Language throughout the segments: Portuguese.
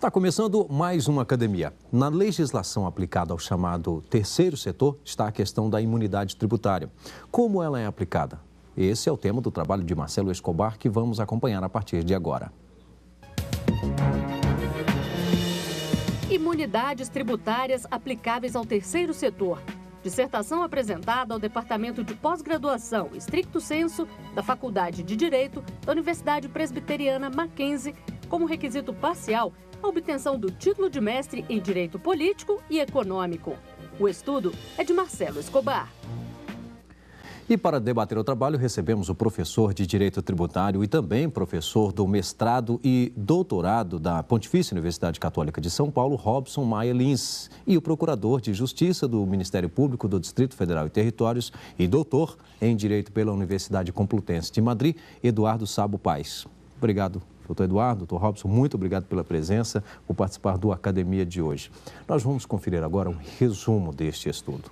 Está começando mais uma academia. Na legislação aplicada ao chamado terceiro setor está a questão da imunidade tributária. Como ela é aplicada? Esse é o tema do trabalho de Marcelo Escobar que vamos acompanhar a partir de agora. Imunidades tributárias aplicáveis ao terceiro setor. Dissertação apresentada ao Departamento de Pós-Graduação Stricto Sensu da Faculdade de Direito da Universidade Presbiteriana Mackenzie, como requisito parcial a obtenção do título de mestre em Direito Político e Econômico. O estudo é de Marcelo Escobar. E para debater o trabalho, recebemos o professor de Direito Tributário e também professor do mestrado e doutorado da Pontifícia Universidade Católica de São Paulo, Robson Maia Lins, e o procurador de Justiça do Ministério Público do Distrito Federal e Territórios e doutor em Direito pela Universidade Complutense de Madrid, Eduardo Sabo Paes. Obrigado, doutor Eduardo, doutor Robson, muito obrigado pela presença, por participar do Academia de hoje. Nós vamos conferir agora um resumo deste estudo.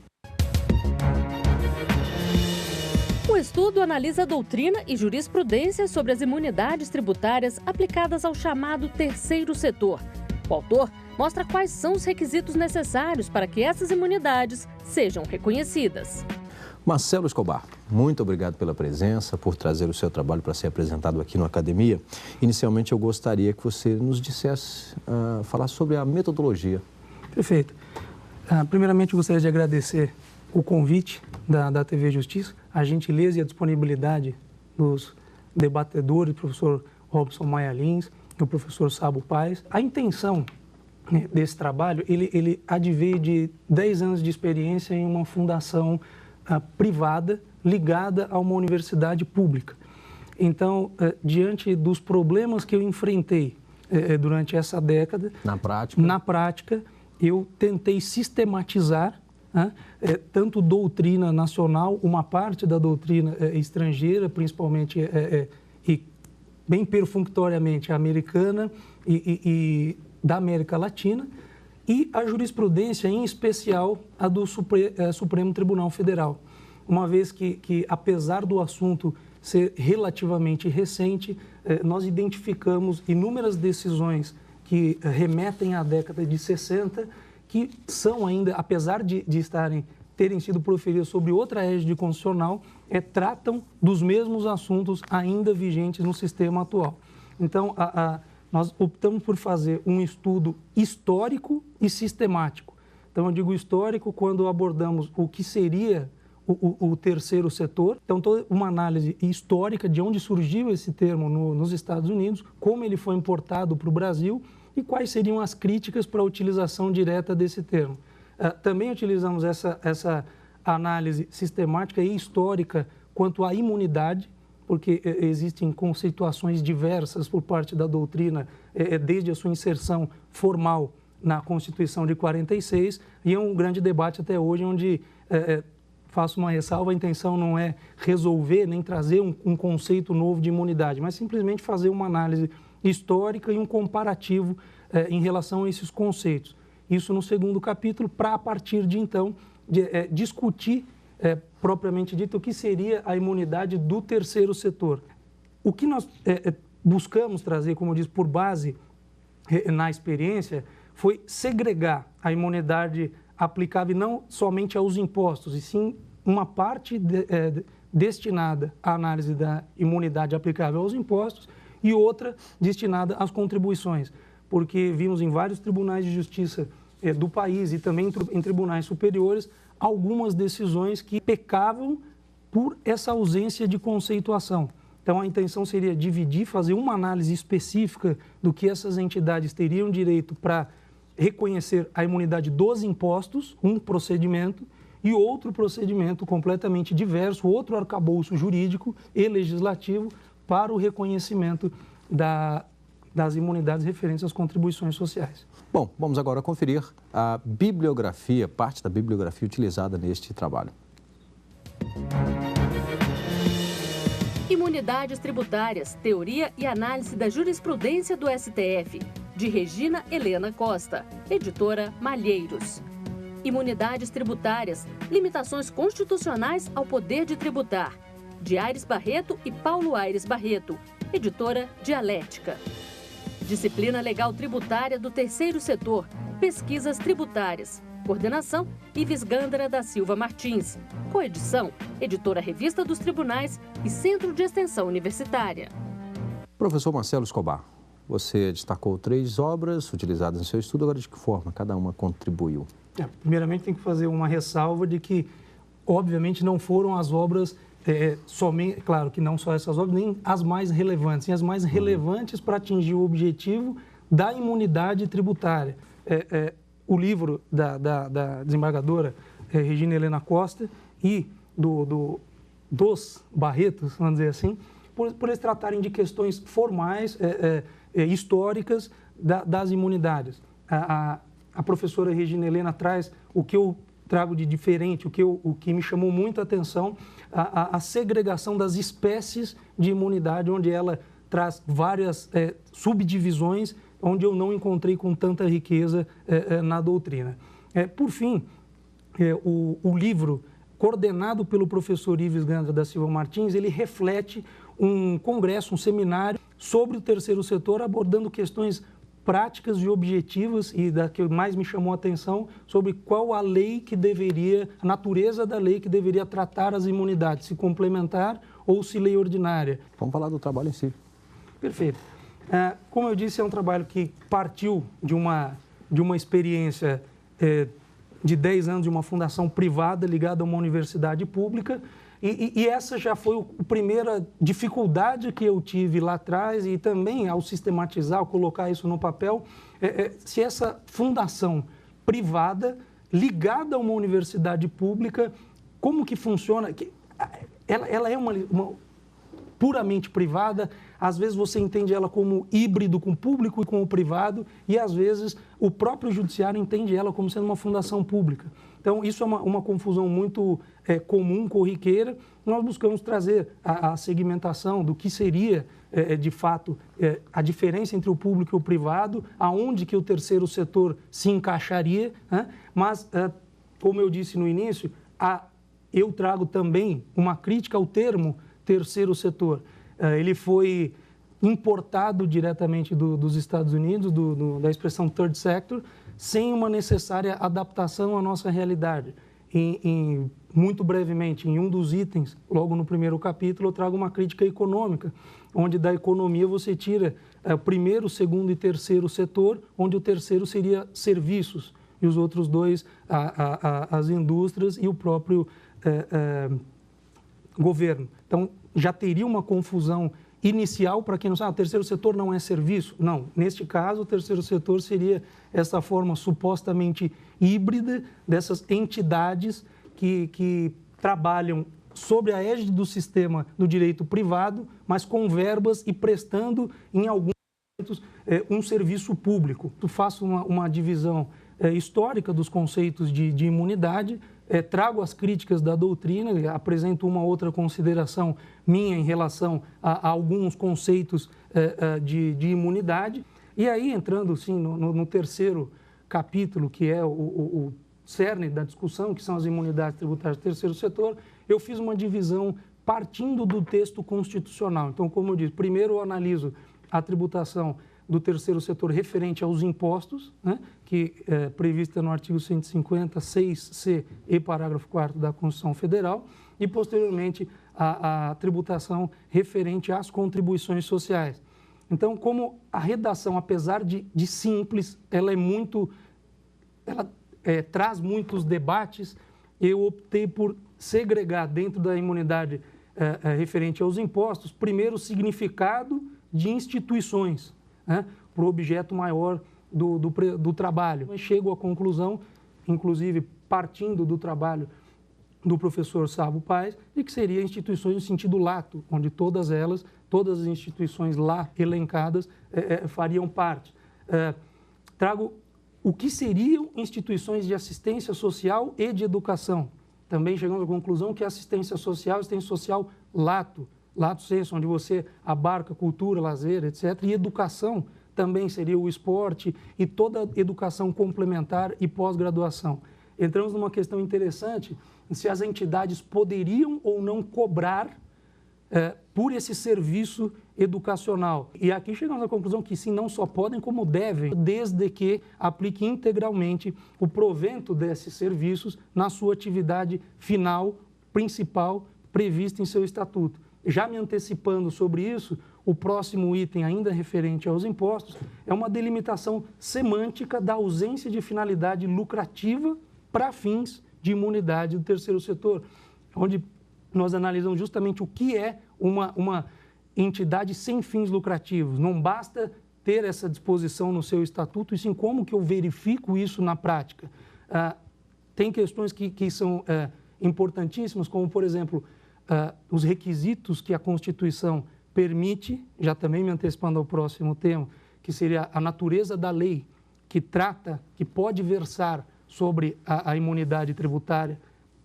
O estudo analisa a doutrina e jurisprudência sobre as imunidades tributárias aplicadas ao chamado terceiro setor. O autor mostra quais são os requisitos necessários para que essas imunidades sejam reconhecidas. Marcelo Escobar, muito obrigado pela presença, por trazer o seu trabalho para ser apresentado aqui no Academia. Inicialmente, eu gostaria que você nos dissesse, falar sobre a metodologia. Perfeito. Primeiramente, eu gostaria de agradecer o convite da TV Justiça, a gentileza e a disponibilidade dos debatedores, o professor Robson Maia Lins e o professor Sabo Paes. A intenção desse trabalho, ele adveio de 10 anos de experiência em uma fundação privada ligada a uma universidade pública. Então, diante dos problemas que eu enfrentei durante essa década, na prática, eu tentei sistematizar tanto doutrina nacional, uma parte da doutrina estrangeira, principalmente e bem perfunctoriamente americana e da América Latina, e a jurisprudência, em especial a do Supremo Tribunal Federal. Uma vez que apesar do assunto ser relativamente recente, nós identificamos inúmeras decisões que remetem à década de 60, que são ainda, apesar de terem sido proferidas sobre outra égide constitucional, tratam dos mesmos assuntos ainda vigentes no sistema atual. Então, nós optamos por fazer um estudo histórico e sistemático. Então, eu digo histórico quando abordamos o que seria o terceiro setor. Então, toda uma análise histórica de onde surgiu esse termo nos Estados Unidos, como ele foi importado para o Brasil e quais seriam as críticas para a utilização direta desse termo. Também utilizamos essa análise sistemática e histórica quanto à imunidade, porque existem conceituações diversas por parte da doutrina, desde a sua inserção formal na Constituição de 46, e é um grande debate até hoje, onde faço uma ressalva, a intenção não é resolver nem trazer um conceito novo de imunidade, mas simplesmente fazer uma análise histórica e um comparativo em relação a esses conceitos. Isso no segundo capítulo, para a partir de então discutir propriamente dito o que seria a imunidade do terceiro setor. O que nós buscamos trazer, como eu disse, por base na experiência, foi segregar a imunidade aplicável não somente aos impostos, e sim uma parte destinada à análise da imunidade aplicável aos impostos e outra destinada às contribuições, porque vimos em vários tribunais de justiça do país e também em tribunais superiores algumas decisões que pecavam por essa ausência de conceituação. Então, a intenção seria dividir, fazer uma análise específica do que essas entidades teriam direito para reconhecer a imunidade dos impostos, um procedimento, e outro procedimento completamente diverso, outro arcabouço jurídico e legislativo para o reconhecimento das imunidades referentes às contribuições sociais. Bom, vamos agora conferir a bibliografia, parte da bibliografia utilizada neste trabalho. Imunidades tributárias, teoria e análise da jurisprudência do STF, de Regina Helena Costa, editora Malheiros. Imunidades tributárias, limitações constitucionais ao poder de tributar, de Aires Barreto e Paulo Aires Barreto, editora Dialética. Disciplina Legal Tributária do Terceiro Setor, Pesquisas Tributárias. Coordenação, Ives Gândara da Silva Martins. Coedição, Editora Revista dos Tribunais e Centro de Extensão Universitária. Professor Marcelo Escobar, você destacou 3 obras utilizadas no seu estudo, agora de que forma cada uma contribuiu? Primeiramente tem que fazer uma ressalva de que, obviamente, não foram as obras, somente, claro que não só essas obras, nem as mais relevantes, sim as mais relevantes para atingir o objetivo da imunidade tributária. O livro da desembargadora Regina Helena Costa e dos Barretos, vamos dizer assim, por eles tratarem de questões formais, históricas das imunidades. A professora Regina Helena traz o que eu trago de diferente, o que me chamou muito a atenção, a segregação das espécies de imunidade, onde ela traz várias subdivisões, onde eu não encontrei com tanta riqueza na doutrina. Por fim, o livro, coordenado pelo professor Ives Gândara da Silva Martins, ele reflete um congresso, um seminário sobre o terceiro setor, abordando questões práticas e objetivas, e da que mais me chamou a atenção, sobre qual a lei que deveria, a natureza da lei que deveria tratar as imunidades, se complementar ou se lei ordinária. Vamos falar do trabalho em si. Perfeito. Como eu disse, é um trabalho que partiu de uma experiência de 10 anos de uma fundação privada ligada a uma universidade pública, e essa já foi a primeira dificuldade que eu tive lá atrás, e também ao sistematizar, ao colocar isso no papel, se essa fundação privada ligada a uma universidade pública, como que funciona? Ela é uma puramente privada, às vezes você entende ela como híbrido com o público e com o privado, e às vezes o próprio judiciário entende ela como sendo uma fundação pública. Então, isso é uma confusão muito comum, corriqueira. Nós buscamos trazer a segmentação do que seria, de fato, a diferença entre o público e o privado, aonde que o terceiro setor se encaixaria, né? Mas, como eu disse no início, eu trago também uma crítica ao termo terceiro setor. Ele foi importado diretamente dos Estados Unidos, da expressão third sector, sem uma necessária adaptação à nossa realidade. Muito brevemente, em um dos itens, logo no primeiro capítulo, eu trago uma crítica econômica, onde da economia você tira primeiro, segundo e terceiro setor, onde o terceiro seria serviços, e os outros dois, as indústrias e o próprio governo. Então, já teria uma confusão inicial para quem não sabe, o terceiro setor não é serviço. Não, neste caso, o terceiro setor seria essa forma supostamente híbrida dessas entidades que trabalham sobre a égide do sistema do direito privado, mas com verbas e prestando, em alguns momentos, um serviço público. Eu faço uma divisão histórica dos conceitos de imunidade, trago as críticas da doutrina, apresento uma outra consideração minha em relação a alguns conceitos de imunidade. E aí, entrando sim, no terceiro capítulo, que é o cerne da discussão, que são as imunidades tributárias do terceiro setor, eu fiz uma divisão partindo do texto constitucional. Então, como eu disse, primeiro eu analiso a tributação do terceiro setor referente aos impostos, né, que é prevista no artigo 150, 6c e parágrafo 4º da Constituição Federal, e, posteriormente, a tributação referente às contribuições sociais. Então, como a redação, apesar de simples, ela traz muitos debates, eu optei por segregar dentro da imunidade referente aos impostos, primeiro, o significado de instituições, né, para o objeto maior do trabalho. Eu chego à conclusão, inclusive partindo do trabalho do professor Sávio Paes, de que seria instituições no sentido lato, onde todas as instituições lá elencadas fariam parte. Trago o que seriam instituições de assistência social e de educação. Também chegamos à conclusão que a assistência social lato sensu, onde você abarca cultura, lazer, etc. E educação também seria o esporte e toda a educação complementar e pós-graduação. Entramos numa questão interessante, se as entidades poderiam ou não cobrar por esse serviço educacional. E aqui chegamos à conclusão que sim, não só podem, como devem, desde que aplique integralmente o provento desses serviços na sua atividade final, principal, prevista em seu estatuto. Já me antecipando sobre isso, o próximo item, ainda referente aos impostos, é uma delimitação semântica da ausência de finalidade lucrativa para fins de imunidade do terceiro setor, onde nós analisamos justamente o que é uma entidade sem fins lucrativos. Não basta ter essa disposição no seu estatuto, e sim como que eu verifico isso na prática. Tem questões que são importantíssimas, como, por exemplo, os requisitos que a Constituição permite, já também me antecipando ao próximo tema, que seria a natureza da lei que trata, que pode versar sobre a imunidade tributária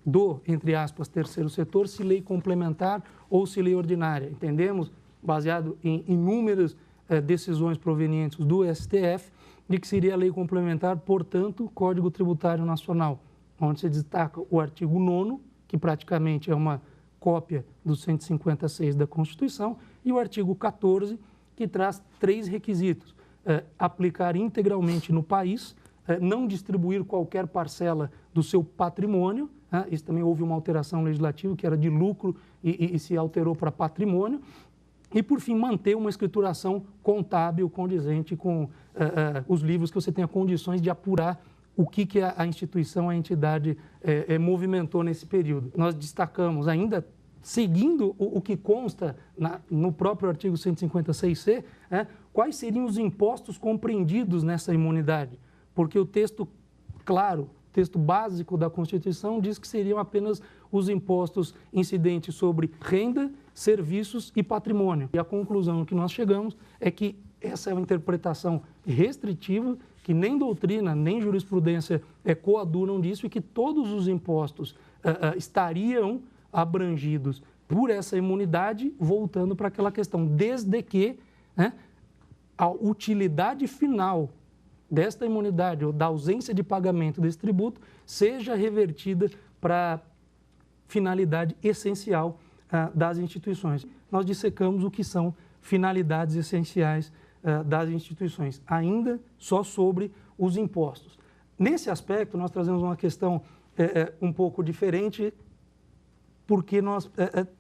do, entre aspas, terceiro setor, se lei complementar ou se lei ordinária. Entendemos, baseado em inúmeras decisões provenientes do STF, de que seria a lei complementar, portanto, Código Tributário Nacional, onde se destaca o artigo 9º, que praticamente é uma cópia do 156 da Constituição, e o artigo 14, que traz 3 requisitos: aplicar integralmente no país, não distribuir qualquer parcela do seu patrimônio, isso também houve uma alteração legislativa que era de lucro e se alterou para patrimônio, e, por fim, manter uma escrituração contábil condizente com os livros que você tenha condições de apurar o que a instituição, a entidade movimentou nesse período. Nós destacamos ainda, seguindo o que consta no próprio artigo 156C, quais seriam os impostos compreendidos nessa imunidade, porque o texto claro, o texto básico da Constituição diz que seriam apenas os impostos incidentes sobre renda, serviços e patrimônio. E a conclusão que nós chegamos é que essa é uma interpretação restritiva, que nem doutrina, nem jurisprudência coadunam disso, e que todos os impostos estariam abrangidos por essa imunidade, voltando para aquela questão, desde que a utilidade final desta imunidade ou da ausência de pagamento desse tributo seja revertida para finalidade essencial das instituições. Nós dissecamos o que são finalidades essenciais das instituições, ainda só sobre os impostos. Nesse aspecto, nós trazemos uma questão um pouco diferente, porque nós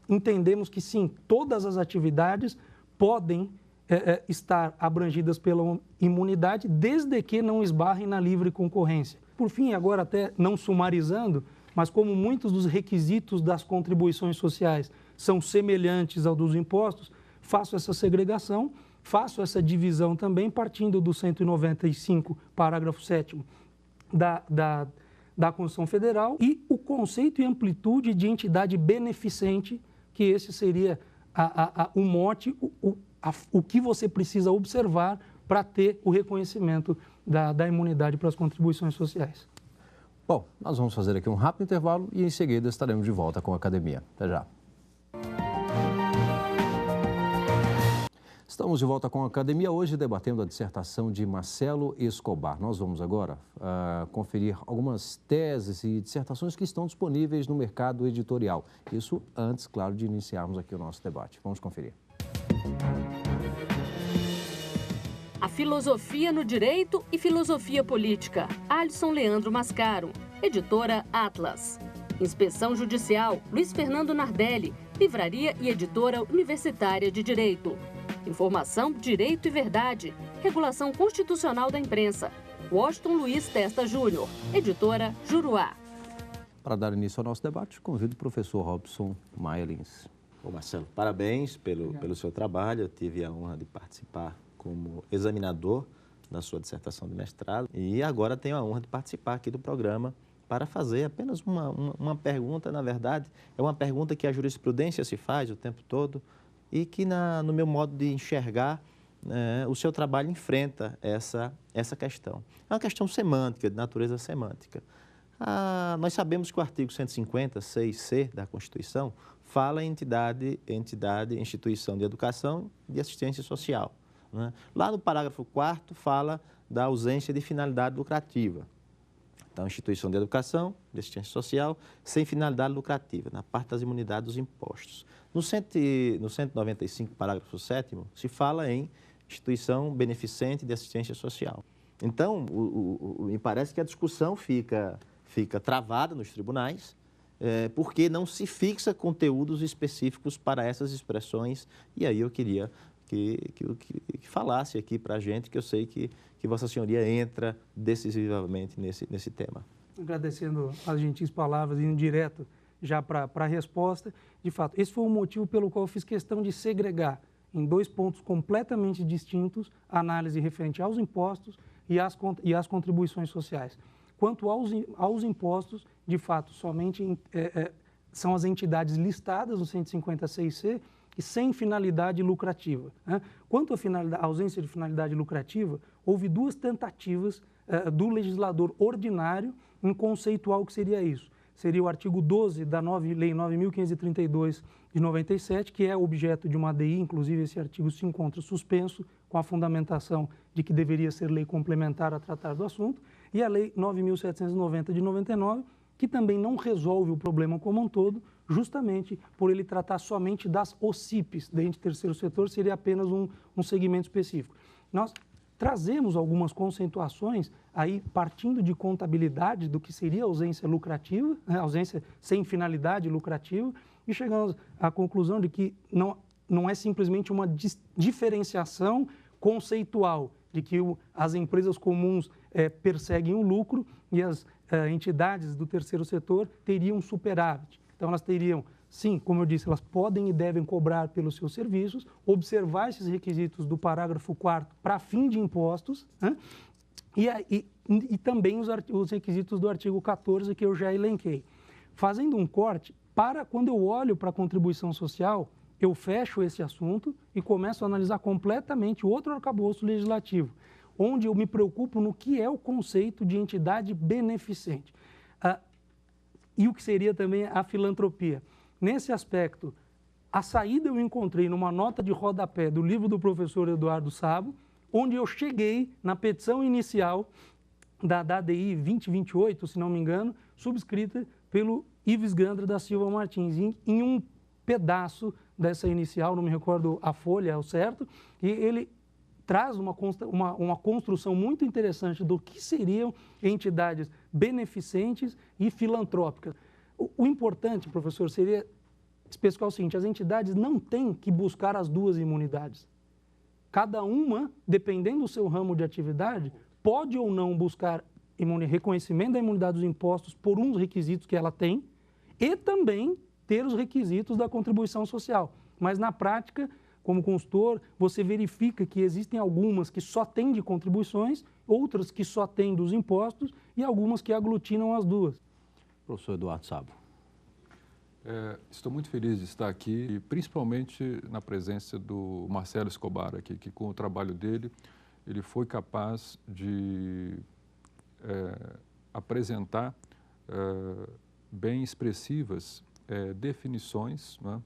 entendemos que, sim, todas as atividades podem estar abrangidas pela imunidade, desde que não esbarrem na livre concorrência. Por fim, agora até não sumarizando, mas como muitos dos requisitos das contribuições sociais são semelhantes ao dos impostos, faço essa segregação, faço essa divisão também partindo do 195, parágrafo 7º da Constituição Federal, e o conceito e amplitude de entidade beneficente, que esse seria o mote, o que você precisa observar para ter o reconhecimento da imunidade para as contribuições sociais. Bom, nós vamos fazer aqui um rápido intervalo e em seguida estaremos de volta com a academia. Até já. Estamos de volta com a academia, hoje debatendo a dissertação de Marcelo Escobar. Nós vamos agora conferir algumas teses e dissertações que estão disponíveis no mercado editorial. Isso antes, claro, de iniciarmos aqui o nosso debate. Vamos conferir. A filosofia no direito e filosofia política. Alisson Leandro Mascaro, editora Atlas. Inspeção Judicial, Luiz Fernando Nardelli, livraria e editora universitária de Direito. Informação, Direito e Verdade, Regulação Constitucional da Imprensa. Washington Luiz Testa Júnior, editora Juruá. Para dar início ao nosso debate, convido o professor Robson Maia Lins. Ô Marcelo, parabéns pelo seu trabalho. Eu tive a honra de participar como examinador da sua dissertação de mestrado e agora tenho a honra de participar aqui do programa para fazer apenas uma pergunta. Na verdade, é uma pergunta que a jurisprudência se faz o tempo todo e que, no meu modo de enxergar, o seu trabalho enfrenta essa questão. É uma questão semântica, de natureza semântica. Nós sabemos que o artigo 156C da Constituição fala em instituição de educação e de assistência social. Né? Lá no parágrafo 4º fala da ausência de finalidade lucrativa. Então, instituição de educação, de assistência social, sem finalidade lucrativa, na parte das imunidades dos impostos. No 195, parágrafo 7º, se fala em instituição beneficente de assistência social. Então, me parece que a discussão fica travada nos tribunais, porque não se fixa conteúdos específicos para essas expressões. E aí eu queria que falasse aqui para a gente, que eu sei que Vossa Senhoria entra decisivamente nesse tema. Agradecendo as gentis palavras, indo direto já para a resposta. De fato, esse foi o motivo pelo qual eu fiz questão de segregar em 2 pontos completamente distintos a análise referente aos impostos e às contribuições sociais. Quanto aos impostos, de fato, somente são as entidades listadas no 156C e sem finalidade lucrativa. Né? Quanto à ausência de finalidade lucrativa, houve 2 tentativas do legislador ordinário em conceituar o que seria isso. Seria o artigo 12 da Lei 9.532 de 97, que é objeto de uma ADI, inclusive esse artigo se encontra suspenso com a fundamentação de que deveria ser lei complementar a tratar do assunto, e a Lei 9.790 de 99, que também não resolve o problema como um todo, justamente por ele tratar somente das OCIPs, dentro do terceiro setor, seria apenas um segmento específico. Nós trazemos algumas conceituações aí partindo de contabilidade do que seria ausência lucrativa, né, ausência sem finalidade lucrativa, e chegamos à conclusão de que não é simplesmente uma diferenciação conceitual de que as empresas comuns perseguem o lucro e as entidades do terceiro setor teriam superávit. Então, elas teriam, sim, como eu disse, elas podem e devem cobrar pelos seus serviços, observar esses requisitos do parágrafo 4º para fim de impostos, né? E também os requisitos do artigo 14, que eu já elenquei. Fazendo um corte, quando eu olho para a contribuição social, eu fecho esse assunto e começo a analisar completamente outro arcabouço legislativo, onde eu me preocupo no que é o conceito de entidade beneficente. E o que seria também a filantropia. Nesse aspecto, a saída eu encontrei numa nota de rodapé do livro do professor Eduardo Sabo, onde eu cheguei na petição inicial da ADI 2028, se não me engano, subscrita pelo Ives Gandra da Silva Martins, em um pedaço dessa inicial, não me recordo a folha ao certo, e ele traz uma construção muito interessante do que seriam entidades beneficentes e filantrópicas. O importante, professor, seria especificar o seguinte: as entidades não têm que buscar as 2 imunidades. Cada uma, dependendo do seu ramo de atividade, pode ou não buscar reconhecimento da imunidade dos impostos por uns requisitos que ela tem e também ter os requisitos da contribuição social. Mas, na prática, como consultor, você verifica que existem algumas que só têm de contribuições, outras que só têm dos impostos e algumas que aglutinam as 2. Professor Eduardo Sabo. Estou muito feliz de estar aqui, principalmente na presença do Marcelo Escobar aqui, que com o trabalho dele, ele foi capaz de apresentar bem expressivas definições, né,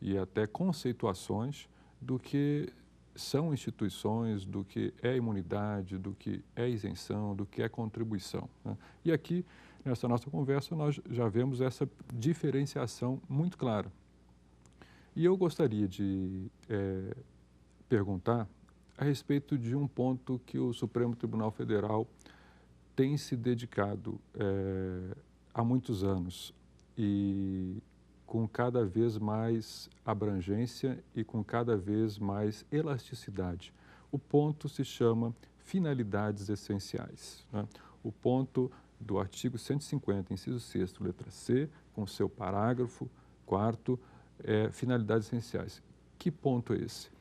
e até conceituações do que são instituições, do que é imunidade, do que é isenção, do que é contribuição, né? E aqui, nessa nossa conversa, nós já vemos essa diferenciação muito clara. E eu gostaria de perguntar a respeito de um ponto que o Supremo Tribunal Federal tem se dedicado há muitos anos e com cada vez mais abrangência e com cada vez mais elasticidade. O ponto se chama finalidades essenciais, né? O ponto do artigo 150, inciso 6º, letra C, com seu parágrafo 4º, finalidades essenciais. Que ponto é esse?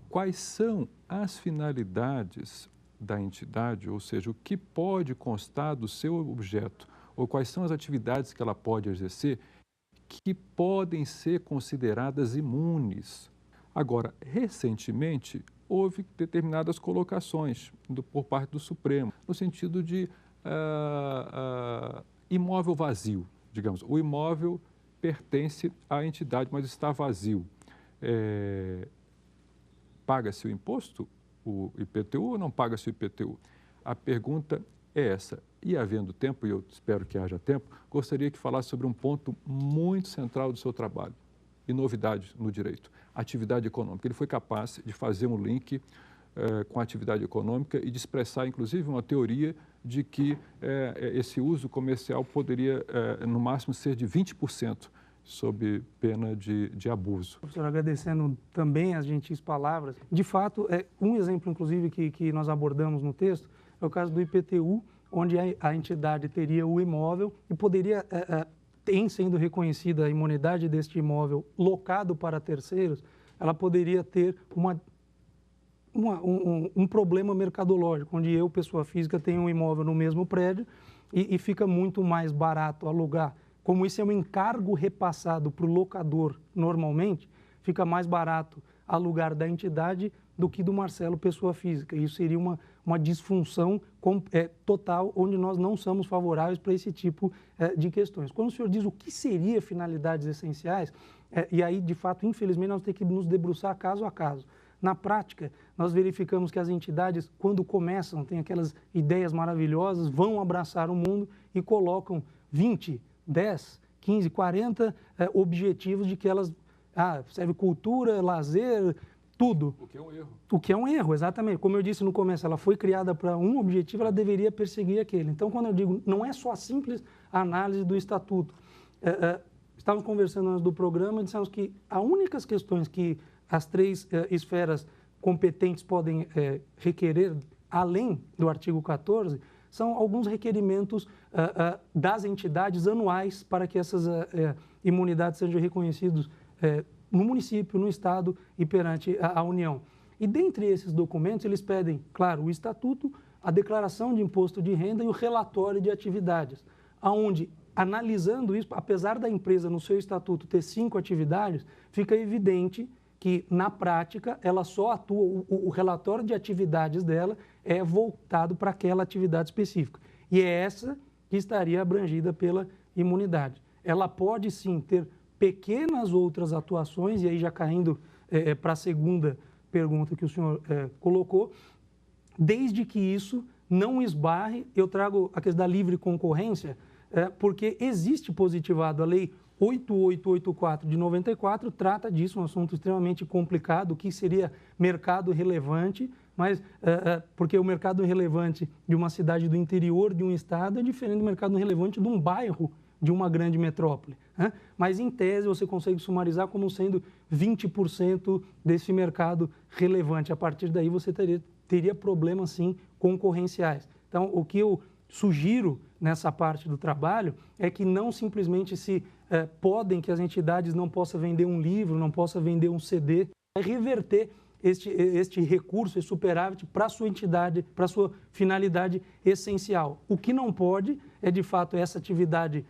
Quais são as finalidades da entidade, ou seja, o que pode constar do seu objeto, ou quais são as atividades que ela pode exercer que podem ser consideradas imunes. Agora, recentemente, houve determinadas colocações por parte do Supremo, no sentido de imóvel vazio, digamos. O imóvel pertence à entidade, mas está vazio. Paga-se o imposto, o IPTU, ou não paga-se o IPTU? A pergunta é essa. E havendo tempo, e eu espero que haja tempo, gostaria que falasse sobre um ponto muito central do seu trabalho e novidade no direito, atividade econômica. Ele foi capaz de fazer um link com a atividade econômica e de expressar, inclusive, uma teoria de que esse uso comercial poderia, no máximo, ser de 20%, sob pena de abuso. Professor, agradecendo também as gentis palavras. De fato, um exemplo, inclusive, que nós abordamos no texto é o caso do IPTU, onde a entidade teria o imóvel e poderia, em sendo reconhecida a imunidade deste imóvel locado para terceiros, ela poderia ter um problema mercadológico, onde eu, pessoa física, tenho um imóvel no mesmo prédio e fica muito mais barato alugar. Como isso é um encargo repassado para o locador normalmente, fica mais barato alugar da entidade do que do Marcelo, pessoa física. Isso seria uma disfunção total, onde nós não somos favoráveis para esse tipo de questões. Quando o senhor diz o que seria finalidades essenciais, e aí, de fato, infelizmente, nós temos que nos debruçar caso a caso. Na prática, nós verificamos que as entidades, quando começam, têm aquelas ideias maravilhosas, vão abraçar o mundo e colocam 20, 10, 15, 40 objetivos de que elas serve cultura, lazer, tudo. O que é um erro. O que é um erro, exatamente. Como eu disse no começo, ela foi criada para um objetivo, ela deveria perseguir aquele. Então, quando eu digo, não é só a simples análise do estatuto. Estávamos conversando antes do programa e dissemos que as únicas questões que as três esferas competentes podem requerer, além do artigo 14, são alguns requerimentos das entidades anuais para que essas imunidades sejam reconhecidas no município, no Estado e perante a União. E dentre esses documentos, eles pedem, claro, o Estatuto, a declaração de imposto de renda e o relatório de atividades, onde, analisando isso, apesar da empresa no seu Estatuto ter 5 atividades, fica evidente que, na prática, ela só atua, o relatório de atividades dela é voltado para aquela atividade específica. E é essa que estaria abrangida pela imunidade. Ela pode, sim, ter pequenas outras atuações, e aí já caindo para a segunda pergunta que o senhor colocou, desde que isso não esbarre, eu trago a questão da livre concorrência, porque existe positivado a lei 8884 de 94, trata disso, um assunto extremamente complicado, o que seria mercado relevante, mas porque o mercado relevante de uma cidade do interior de um estado é diferente do mercado relevante de um bairro de uma grande metrópole. Mas, em tese, você consegue sumarizar como sendo 20% desse mercado relevante. A partir daí, você teria problemas, sim, concorrenciais. Então, o que eu sugiro nessa parte do trabalho é que não simplesmente podem que as entidades não possam vender um livro, não possam vender um CD, é reverter este recurso, esse superávit para a sua entidade, para a sua finalidade essencial. O que não pode é, de fato, essa atividade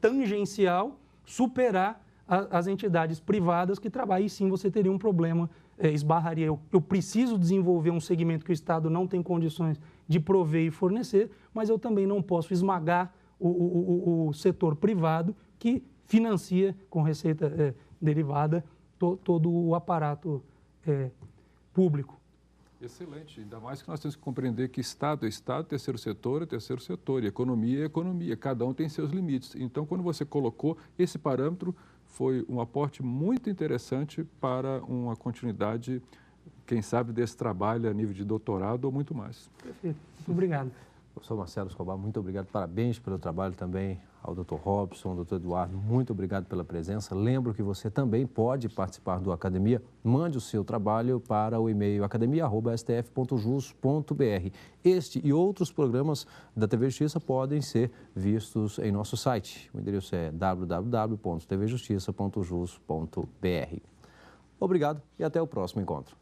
tangencial superar as entidades privadas que trabalham, e sim você teria um problema, esbarraria. Eu preciso desenvolver um segmento que o Estado não tem condições de prover e fornecer, mas eu também não posso esmagar o setor privado que financia com receita derivada todo o aparato público. Excelente, ainda mais que nós temos que compreender que Estado é Estado, terceiro setor é terceiro setor, e economia é economia, cada um tem seus limites. Então, quando você colocou esse parâmetro, foi um aporte muito interessante para uma continuidade, quem sabe, desse trabalho a nível de doutorado ou muito mais. Perfeito, muito obrigado. Professor Marcelo Escobar, muito obrigado, parabéns pelo trabalho também ao Dr. Robson, Dr. Eduardo, muito obrigado pela presença. Lembro que você também pode participar do Academia, mande o seu trabalho para o e-mail academia@stf.jus.br. Este e outros programas da TV Justiça podem ser vistos em nosso site. O endereço é www.tvjustiça.jus.br. Obrigado e até o próximo encontro.